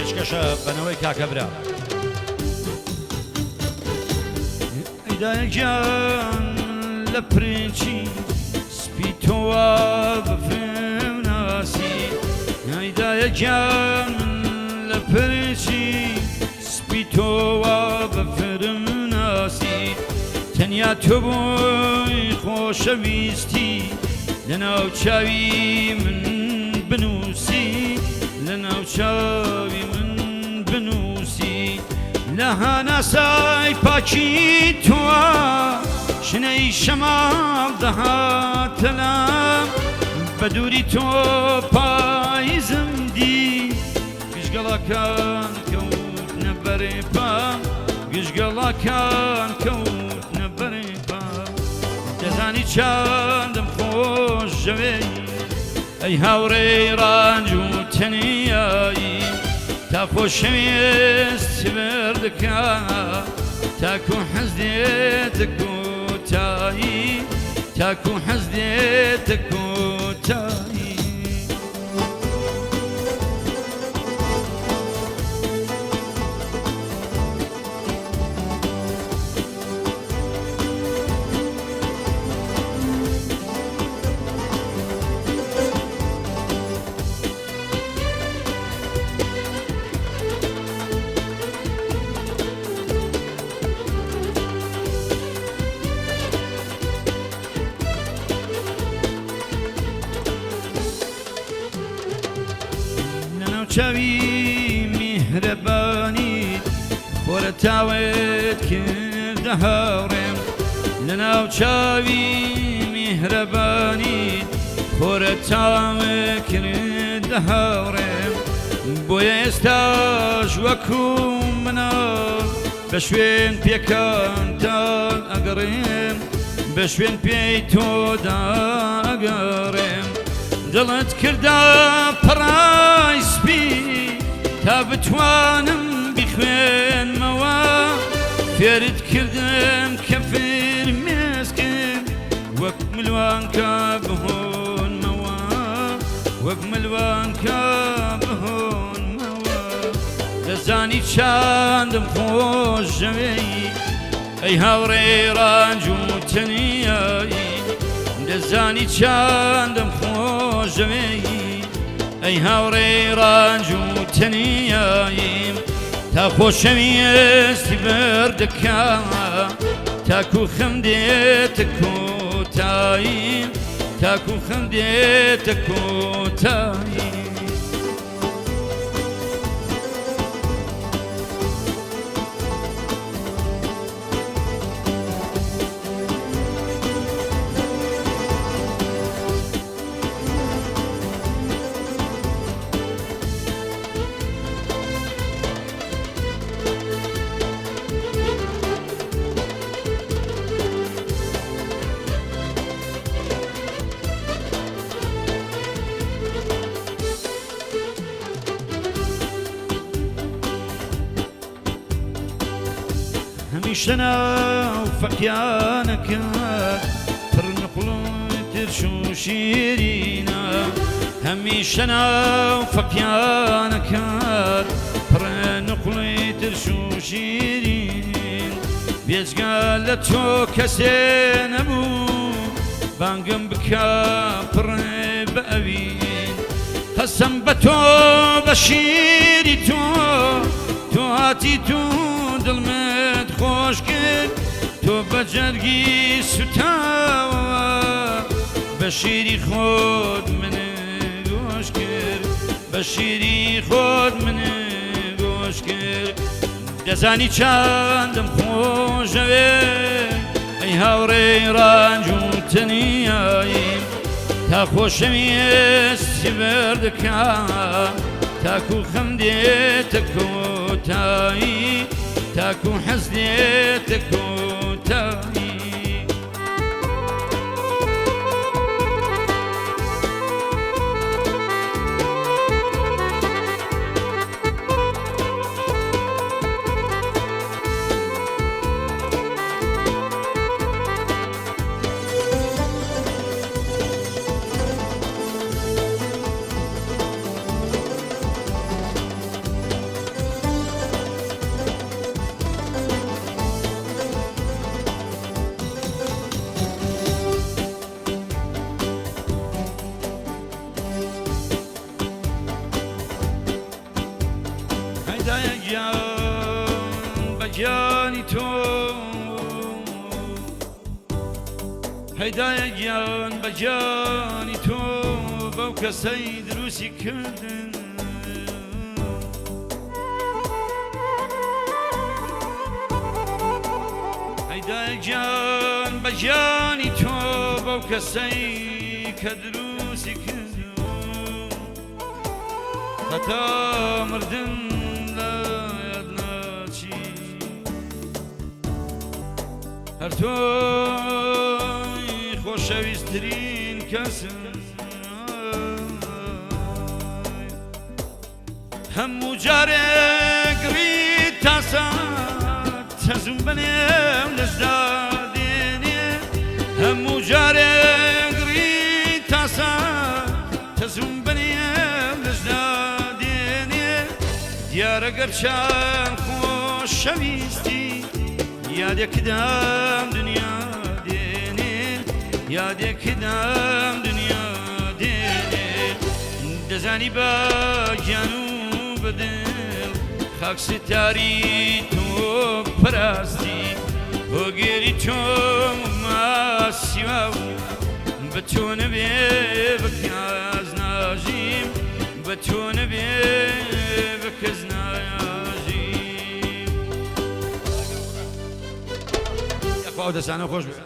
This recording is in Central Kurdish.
پێشکەشە بنەوەی کاکەبرا ئەیدایەکیان لە پرێنچی سپی تۆوە بەفرم ناسی ئەیدایەکیان لە پرێنچی سپی تۆوە بەفرم ناسی تەنیا تۆ بۆی خۆشەویستی لەناو چاوی من بنووسی لەناو چاوی من بنووسی لە هەناسای پاکی تۆوە شنەی شەماڵ دەهاتە لام بە دووری تۆ پاییزم دی گشتگەڵەکان کەوتنە بەرێ پام گشتگەڵەکان کەوتنە بەرێ پام دەزانی چەندم خۆش ژەوێی ئەی هاوڕێی ڕانج و تەنیایی تا خۆشەویست بەردەکە تاکو حەز دێتە کۆتایی تاکو حەز دێتە کۆتایی چاوی میهرەبانیت خۆرە تاوێت کردە هاوڕێم لەناو چاوی میهرەبانیت خۆرە تاوێت کردە هاوڕێم بۆیە ئێستاش وەکو منە بە شوێن پێکانتان ئەگەڕێم بە شوێن پێی تۆدا ئەگەڕێم دڵت کردا پڕای سپی تا بتوانم بخوێنمەوە فێرت کردم کە فرمێسکم وەک ملوانکە بهۆنمەوە وەک ملوانکە بهۆنمەوە دەزانی چەندم خۆش ژەوێی ئەی هاوڕێی ڕانج و تەنیایی دەزانی چەندم خۆش ژەوێی ئەی هاوڕێی ڕانج و تەنیاییم تا خۆشەویستی بەردەکە تاکو خەم دێتە کۆتایی تاکو خەم دێتە کۆتایی هەمیشە ناو فەقیانەکەت پڕ نەقڵی ترش و شیرینە هەمیشە ناو فەقیانەکەت پڕ نەقڵی ترش و شیرین بێجگە لە تۆ کەسێ نەبوو بانگم بکە پڕێ بە ئەوین قەسەم بە تۆ بە شیری تۆ تۆ هاتی تۆ دڵمت خۆش کرد تۆ بە جەرگی سوتاوە بە شیری خۆت منە گۆش کرد بە شیری خۆت منە گۆش کرد دەزانی چەندم خۆشەوێ ئەی هاوڕێی ڕانج و تەنیاییم تا خۆشەویستی بەردەکە تاكو خمديتك وتاي تاكو حزنيتك وتاي بجاني تو هيدا جان بجاني تو بوك سيد روسي كردن هيدا جان بجاني تو بوك سيد روسي كردن خطا مردن هر توی خوشویسترین کسم همو جارك ريد تاسات تزم بنيم لزداديني همو جارك ريد تاسات تزم بنيم لزداديني ديارك قرشان خوشویستی یادێک دام دنیا دێنێ یادێک دام دنیا دێنێ دەزانی بە گیان و بەدڵ خاک ستاری تۆ پەراستی هۆگێری تۆم ماسیوا و بە تۆ نەبێ بە کەس ناژیم بە تۆ نەبێ بە کەس ناژیم خواهد دەستانە خۆش بێ